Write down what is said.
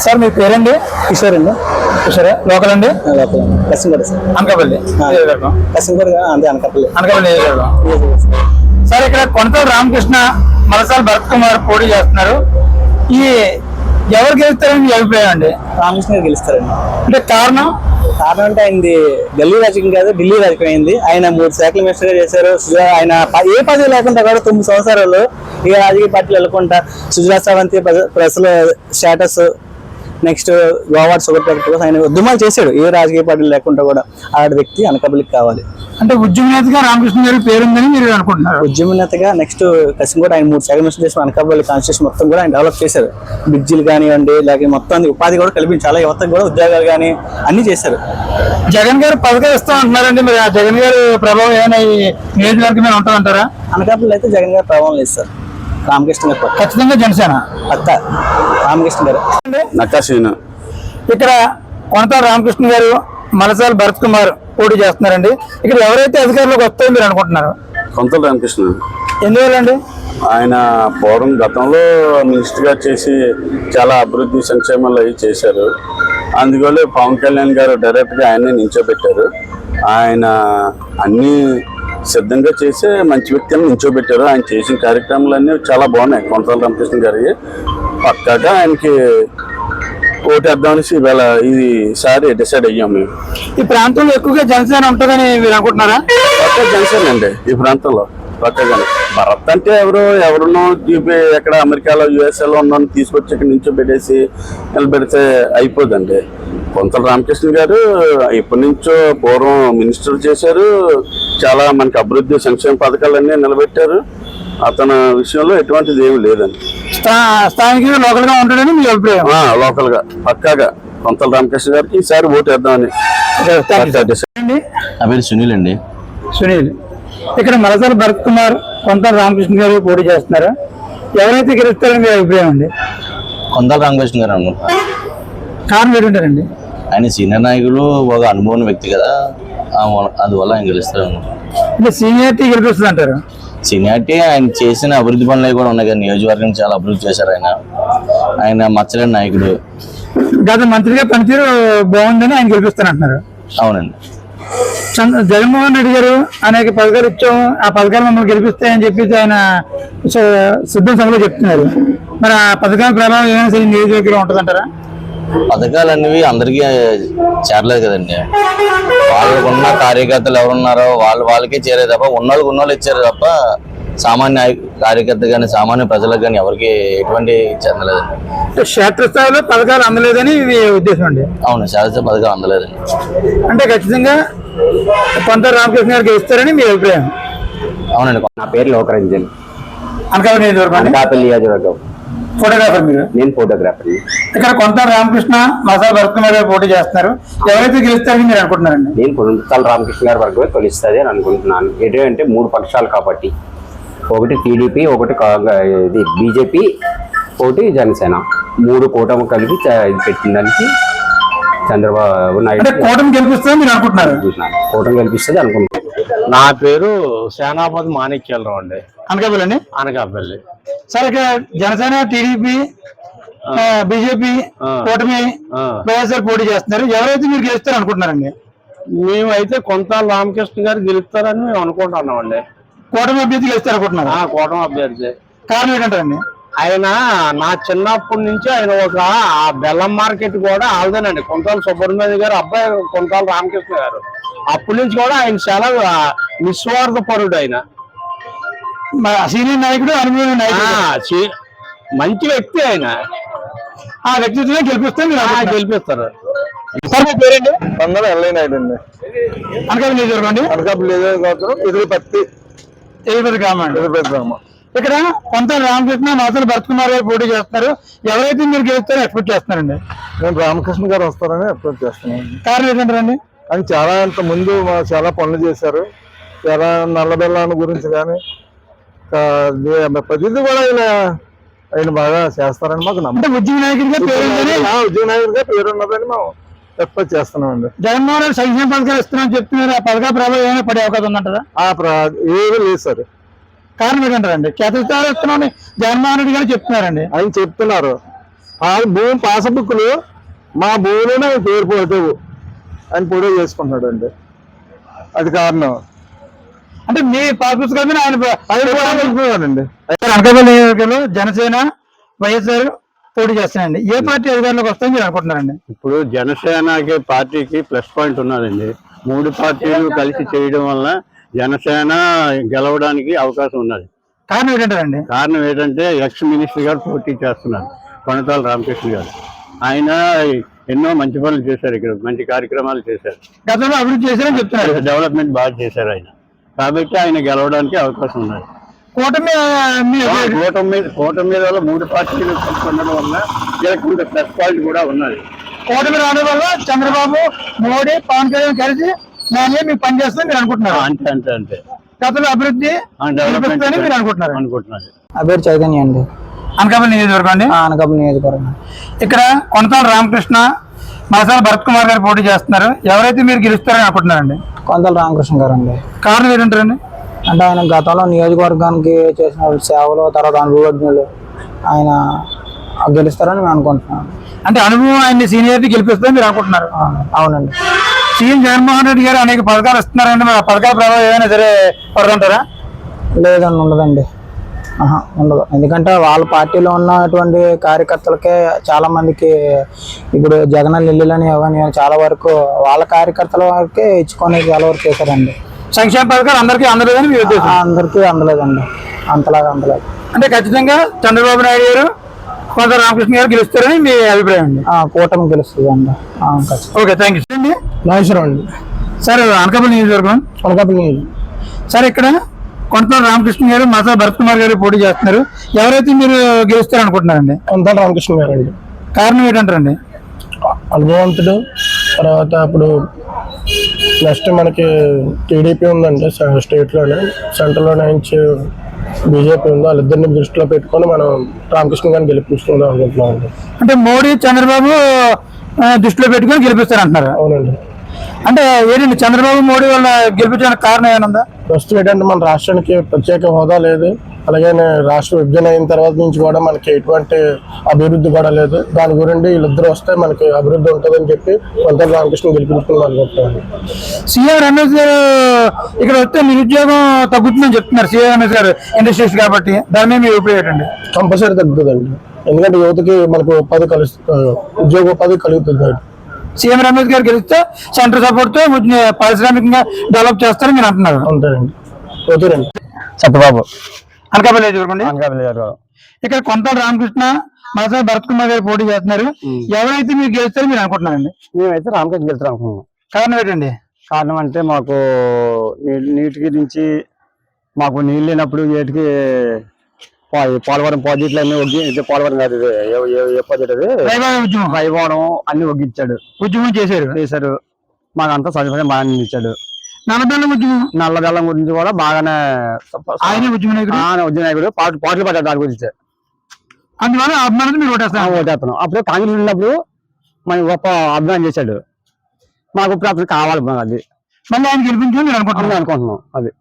Sir మీ పేరండి? కిషోర్ అండి. Kishore local అండి? Local Kasinguda sir. అనకాపల్లి కసింగూడ అంతే అనకాపల్లి సార్ ఇక్కడ కొనతల రామకృష్ణ మలసాల భరత్ కుమార్ పోటీ చేస్తున్నారు. ఈ ఎవరు గెలుస్తారని మీ అభిప్రాయం అండి? రామకృష్ణ గారు గెలుస్తారండి. అంటే కారణం అంటే ఆయనది గల్లీ రాజకీయం కాదు, ఢిల్లీ రాజకీయం అయింది. ఆయన 3 శాఖల మినిస్టర్ గా చేశారు. ఆయన ఏ పదవి లేకుండా కూడా 9 సంవత్సరాలు ఏ రాజకీయ పార్టీలు వెళ్ళకుండా సుజనా శ్రవంతి ప్రజల status next Goa sugar factory కోసం ఆయన ఉద్యమాలు చేశాడు. ఏ రాజకీయ పార్టీలు లేకుండా కూడా ఆ వ్యక్తి అనకాపల్లికి కావాలి. అంటే ఉద్యమ నేతగా రామకృష్ణ గారి పేరుందని మీరు అనుకుంటున్నారు? ఉద్యమ నేతగా నెక్స్ట్ కసింగూడ ఆయన 3 శాఖల మినిస్టర్ చేసిన అనకాపల్లి కాన్స్టిట్యూషన్ మొత్తం కూడా ఆయన డెవలప్ చేశారు. బ్రిడ్జిలు కానివ్వండి, లేకపోతే మొత్తం ఉపాధి కూడా కల్పించి చాలా యువతకు కూడా ఉద్యోగాలు కానీ అన్ని చేశారు. జగన్ గారు పథకాలు ఇస్తా అంటున్నారండి, మరి ఆ జగన్ గారు ప్రభావం ఏమైనా ఈ నియోజకవర్గం మీద ఉంటుందంటారా? అనకాపల్లి అయితే జగన్ గారు ప్రభావం లేదు సార్. రామకృష్ణ గారు ఖచ్చితంగా జనసేన పక్క రామకృష్ణ గారు. నక్కాశీను ఇక్కడ కొనతల రామకృష్ణ గారు మలసాల భరత్ కుమార్ పోటీ చేస్తున్నారండి. ఇక్కడ ఎవరైతే అధికారంలోకి వస్తాయో మీరు అనుకుంటున్నారు? కొనతల రామకృష్ణ. ఎందువల్లండి? ఆయన పూర్వం గతంలో మినిస్టర్గా చేసి చాలా అభివృద్ధి సంక్షేమాలు అవి చేశారు. అందువల్ల పవన్ కళ్యాణ్ గారు డైరెక్ట్గా ఆయన్ని నిల్చోబెట్టారు. ఆయన అన్నీ సిద్ధంగా చేసే మంచి వ్యక్తిని నిల్చోబెట్టారు. ఆయన చేసిన కార్యక్రమాలన్నీ చాలా బాగున్నాయి. కొనతల రామకృష్ణ గారికి పక్కాగా ఆయనకి ఓటేద్దామనేసి ఇవాళ ఈసారి డిసైడ్ అయ్యాం మేము. ఈ ప్రాంతంలో ఎక్కువగా జనసేన ఉంటుందని మీరు అనుకుంటున్నారా? పక్కా జనసేన అండి ఈ ప్రాంతంలో పక్కగానే. భరత్ అంటే ఎవరున్నో ఎక్కడ అమెరికాలో యుఎస్ఏలో ఉన్న తీసుకొచ్చి ఇక్కడ నుంచో పెట్టేసి నిలబెడితే అయిపోదండి. కొనతల రామకృష్ణ గారు ఎప్పటి నుంచో పూర్వం మినిస్టర్ చేశారు. చాలా మనకి అభివృద్ధి సంక్షేమ పథకాలన్నీ నిలబెట్టారు. అతని విషయంలో ఎటువంటిది ఏమి లేదండి. స్థానికంగా లోకల్ గా ఉంటాడని మీ అభిప్రాయం? లోకల్ గా పక్కాగా కొనతల రామకృష్ణ గారికి ఈసారి ఓటు వేద్దామని. నా పేరు సునీల్ అండి. సునీల్, ఇక్కడ మలసాల భరత్ కుమార్ కొనతల రామకృష్ణ గారు పోటీ చేస్తున్నారు. ఎవరైతే గెలుస్తారని మీ అభిప్రాయం అండి? కొనతల రామకృష్ణ గారు అనుకుంటున్నారు. కారణం ఏంటంటారండి? ఆయన సీనియర్ నాయకులు, ఒక అనుభవం వ్యక్తి కదా, అందువల్ల ఆయన గెలుస్తారు అనుకుంటున్నారు. అంటే సీనియారిటీ గెలిపిస్తుంది అంటారు? సీనియారిటీ ఆయన చేసిన అభివృద్ధి పనులు కూడా ఉన్నాయి కదా, నియోజకవర్గం చాలా అభివృద్ధి చేశారు. ఆయన మచ్చలేని నాయకుడు. గత మంత్రిగా పనితీరు బాగుందని ఆయన గెలిపిస్తానంటున్నారు. అవునండి. జగన్మోహన్ రెడ్డి గారు అనేక పథకాలు ఇచ్చాం, ఆ పథకాలు మమ్మల్ని గెలిపిస్తాయని చెప్పేసి ఆయన సిద్ధం సభలో చెప్తున్నారు. మరి ఆ పథకాల ప్రభావం ఏమైనా సరే నియోజకవర్గంలో ఉంటుందంటారా? పథకాలు అనేవి అందరికీ చేరలేదు కదండి. వాళ్ళకున్న కార్యకర్తలు ఎవరున్నారో వాళ్ళకే చేరే తప్ప ఉన్నోళ్ళు ఇచ్చారు తప్ప సామాన్య కార్యకర్త కానీ సామాన్య ప్రజలకు కానీ ఎవరికి ఎటువంటి చెందలేదండి. క్షేత్రస్థాయిలో పథకాలు అందలేదని ఉద్దేశం అండి? అవును, క్షేత్రస్థాయి పథకాలు అందలేదండి. అంటే ఖచ్చితంగా కొనతల రామకృష్ణ గారికి ఇస్తారని మీ అభిప్రాయం? అవునండి. నా పేరు లోకరంజన్, అనకాపల్లి నియోజకవర్గం. ఫోటోగ్రాఫర్ మీరు? నేను ఫోటోగ్రాఫర్. ఇక్కడ కొనతల రామకృష్ణ మలసాల భరత్ కుమార్ గారు పోటీ చేస్తున్నారు. ఎవరైతే గెలుస్తారని మీరు అనుకుంటున్నారండి? నేను కొనతల రామకృష్ణ గారి వర్గమే తొలిస్తుంది అని అనుకుంటున్నాను. ఏంటంటే 3 పక్షాలు కాబట్టి, ఒకటి టీడీపీ, ఒకటి బీజేపీ, ఒకటి జనసేన, 3 కూటమి కలిపి పెట్టిన దానికి చంద్రబాబు నాయుడు కూటమి గెలిపిస్తుంది మీరు అనుకుంటున్నారు? కూటమి గెలిపిస్తుంది అనుకుంటున్నాను. నా పేరు సేనాపతి మాణిక్యాలరావు అండి. అనకాపల్లి అండి? అనకాపల్లి. సార్, ఇక్కడ జనసేన, టీడీపీ, బీజేపీ కూటమి వైఎస్ఆర్ పోటీ చేస్తున్నారు. ఎవరైతే మీరు గెలుస్తారు అనుకుంటున్నారండి? మేమైతే కొనతల రామకృష్ణ గారు గెలుస్తారని మేము అనుకుంటున్నాం అండి. కూటమి అభ్యర్థి గెలుస్తారు అనుకుంటున్నారు? కూటమి అభ్యర్థి. కారణం ఏంటంటారండి? ఆయన నా చిన్నప్పటి నుంచి ఆయన ఆ బెల్లం మార్కెట్ కూడా ఆల్దేనండి. కొనతల సుబ్రహ్మణ్య గారు అబ్బాయి కొనతల రామకృష్ణ గారు. అప్పటి నుంచి కూడా ఆయన చాలా నిస్వార్థపరుడు. ఆయన సీనియర్ నాయకుడు, అనుభవ నాయకుడు, మంచి వ్యక్తి. ఆయన ఆ వ్యక్తిత్వమే గెలిపిస్తారు గెలిపిస్తారు. సార్, మీ పేరేంటి? ఎల్లయ్యనాయుడు అండి. అనకాపల్లి నియోజకవర్గం. అనకాపల్లి నియోజకవర్గం ఎదురుపతి గ్రామం. ఇక్కడ కొనతల రామకృష్ణ మలసాల భరత్ కుమార్ గారు పోటీ చేస్తున్నారు. ఎవరైతే మీరు గెలుస్తారో ఎక్స్పెక్ట్ చేస్తున్నారండి? నేను రామకృష్ణ గారు వస్తారని ఎక్స్పెక్ట్ చేస్తున్నాను. కారణం ఏంటంటారండి? ఆయన చాలా ముందు చాలా పనులు చేశారు. చాలా నల్లబెల్లాన్ని గురించి కానీ ప్రతిదీ కూడా ఆయన బాగా చేస్తారని మాకు నమ్మకం. ఉద్యమ నాయకుడిగా పేరున్నదని మేము ఎక్స్పెక్ట్ చేస్తున్నామండి. జగన్మోహన్ రెడ్డి సంక్షేమ పథకాలు ఇస్తున్నారని చెప్తున్నారు. ఆ పథకాల ప్రభావం ఏమైనా పడే అవకాశం ఉందంటారా? ఏమీ లేదు సార్. కారణం ఏంటంటారండి? క్షేత్రస్థాయిలో ఇస్తున్నామని జగన్మోహన్ రెడ్డి గారు చెప్తున్నారండి. ఆయన చెప్తున్నారు. భూమి పాసబుక్లు మా భూమిలోనే పేరు పోతావు అని పొడవు చేసుకుంటున్నాడు అండి. అది కారణం. అంటే మీ పాస్ పుస్తకాల మీద ఆయన అండి. అనకాపల్లి నియోజకవర్గంలో జనసేన వైఎస్ఆర్ పోటీ చేస్తున్నాయండి. ఏ పార్టీ అధికారంలోకి వస్తాయని మీరు అనుకుంటున్నారండి? ఇప్పుడు జనసేనకి పార్టీకి ప్లస్ పాయింట్ ఉన్నదండి. 3 పార్టీలు కలిసి చేయడం వల్ల జనసేన గెలవడానికి అవకాశం ఉన్నది. కారణం ఏంటంటారండి? కారణం ఏంటంటే ఎక్స్ మినిస్టర్ గారు పోటీ చేస్తున్నారు, కొనతాల రామకృష్ణ గారు. ఆయన ఎన్నో మంచి పనులు చేశారు, ఇక్కడ మంచి కార్యక్రమాలు చేశారు, గతంలో అభివృద్ధి చేశారని చెప్తున్నారు. డెవలప్మెంట్ బాగా చేశారు ఆయన. కాబట్టి ఆయన గెలవడానికి అవకాశం ఉన్నది. కూటమి కూటమి మీద వల్ల 3 పార్టీలు కలిసి ఉండడం వల్ల కొంత ప్లస్ పాయింట్ కూడా ఉన్నది. కూటమి రావడం వల్ల చంద్రబాబు, మోడీ, పవన్ కళ్యాణ్ కలిసి నేనే మీకు పనిచేస్తాను మీరు అనుకుంటున్నారు. అంతే అంతే అంతే గతంలో అభివృద్ధి చూపిస్తుందని మీరు అనుకుంటున్నారు. నా పేరు చైతన్య అండి. అనకాపల్లి నియోజకవర్గం అండి. అనకాపల్లి నియోజకవర్గం. ఇక్కడ కొనతాల రామకృష్ణ, మలసాల భరత్ కుమార్ గారు పోటీ చేస్తున్నారు. ఎవరైతే మీరు గెలుస్తారని అనుకుంటున్నారండి? కొంతల రామకృష్ణ గారు అండి. కారణం ఏంటంటారండి? అంటే ఆయన గతంలో నియోజకవర్గానికి చేసిన సేవలు, తర్వాత అనుభవజ్ఞులు, ఆయన గెలుస్తారని మేము అనుకుంటున్నాను. అంటే అనుభవం ఆయన్ని సీనియారిటీ గెలిపిస్తారని మీరు అనుకుంటున్నారు? అవునండి. సీఎం జగన్మోహన్ రెడ్డి గారు అనేక పథకాలు ఇస్తున్నారండి. మరి ఆ పథకాల ప్రభావం ఏదైనా సరే పడుతుంటారా? లేదండి, ఉండదండి. ఉండదు. ఎందుకంటే వాళ్ళ పార్టీలో ఉన్నటువంటి కార్యకర్తలకే చాలా మందికి ఇప్పుడు జగన్ ఇల్లులని అవన్నీ చాలా వరకు వాళ్ళ కార్యకర్తల వరకే ఇచ్చుకొని చాలా వరకు చేశారండి. సంక్షేమ పథకాలు అందరికీ అందలేదని మీ ఉద్దేశం? అందరికీ అందలేదండి, అంతలాగా అందలేదు. అంటే ఖచ్చితంగా చంద్రబాబు నాయుడు గారు, కొంత రామకృష్ణ గారు గెలుస్తారని మీ అభిప్రాయం అండి? కూటమి గెలుస్తుంది అండి. ఓకే, థ్యాంక్ యూ అండి. నాగేశ్వరం అండి. సార్ అనకాపల్లి నియోజకవర్గం. అనకాపల్లి నియోజకవర్గం. సార్ ఇక్కడ కొంతల రామకృష్ణ గారు, మలసాల భరత్ కుమార్ గారు పోటీ చేస్తున్నారు. ఎవరైతే మీరు గెలుస్తారు అనుకుంటున్నారండి? కొంతల రామకృష్ణ గారు అండి. కారణం ఏంటంటారండి? అనుభవంతుడు. తర్వాత ఇప్పుడు నెక్స్ట్ మనకి టీడీపీ ఉందండి స్టేట్లోనే, సెంట్రల్లోనే నుంచి బీజేపీ ఉంది. వాళ్ళిద్దరిని దృష్టిలో పెట్టుకొని మనం రామకృష్ణ గారిని గెలిపించుకుందాం అనుకుంటున్నాం అండి. అంటే మోడీ, చంద్రబాబు దృష్టిలో పెట్టుకొని గెలిపిస్తారంటున్నారు? అవునండి. అంటే ఏంటండి చంద్రబాబు, మోడీ వల్ల గెలిపించడానికి కారణం ఏమన్నా? ప్రస్తుతం ఏంటంటే మన రాష్ట్రానికి ప్రత్యేక హోదా లేదు, అలాగే రాష్ట్ర విభజన అయిన తర్వాత నుంచి కూడా మనకి ఎటువంటి అభివృద్ధి కూడా లేదు. దాని గురించి వీళ్ళిద్దరు వస్తే మనకి అభివృద్ధి ఉంటుందని చెప్పి కొంత రామకృష్ణ గెలిపించుకుందాం అనుకుంటున్నాను. సీఎం రమేష్ గారు ఇక్కడ వస్తే నిరుద్యోగం తగ్గుతుందని చెప్తున్నారు సీఎం రమేష్ గారు, ఇండస్ట్రీస్ కాబట్టి. దాని మీద మీరు ఉపయోగపడండి. కంపల్సరీ తగ్గుతుందండి. ఎందుకంటే యువతకి మనకు ఉద్యోగోపాధి కలుగుతుంది. సీఎం రమేష్ గారు గెలిస్తే సెంటర్ సపోర్ట్ తో పారిశ్రామికంగా డెవలప్ చేస్తారని మీరు అంటున్నారు? అంతేనండి. ఓకేనండి. సత్యబాబు, అనకాపల్లి నియోజకవర్గం. అనకాపల్లి నియోజకవర్గం. ఇక్కడ కొంతల రామకృష్ణ, మలసాల భరత్ కుమార్ గారు పోటీ చేస్తున్నారు. ఎవరైతే మీరు గెలుస్తారో మీరు అనుకుంటున్నారండి? మేమైతే రామకృష్ణ గెలుస్తాం అనుకున్నాం. కారణం ఏంటండి? కారణం అంటే మాకు నీటి గురించి, మాకు నీళ్ళు లేనప్పుడు వీటికి పోలవరం ప్రాజెక్టులు అన్ని ఒగ్గి, పోలవరం కాదు ఏ ప్రాజెక్ట్ అది, వైభవనం అన్ని ఒగ్గించాడు, ఉద్యమం చేశారు. మాకు అంతా సదుపాయం బాగానే ఇచ్చాడు. నల్లబెల్లం ఉద్యమం, నల్లబెల్లం గురించి కూడా బాగానే ఆయన ఉద్యమ నాయకుడు పాటలు పడ్డారు దాని గురించి. అందువల్ల అభిమానులు మీరు ఓటేస్తున్నాం. అప్పుడు కాంగ్రెస్ ఉన్నప్పుడు మన గొప్ప అభిమానం చేశాడు. మాకు ఇప్పుడు అతను కావాలి, అది మళ్ళీ ఆయన గెలిపించుకొని మీరు అనుకుంటున్నాం. అనుకుంటున్నాం. అది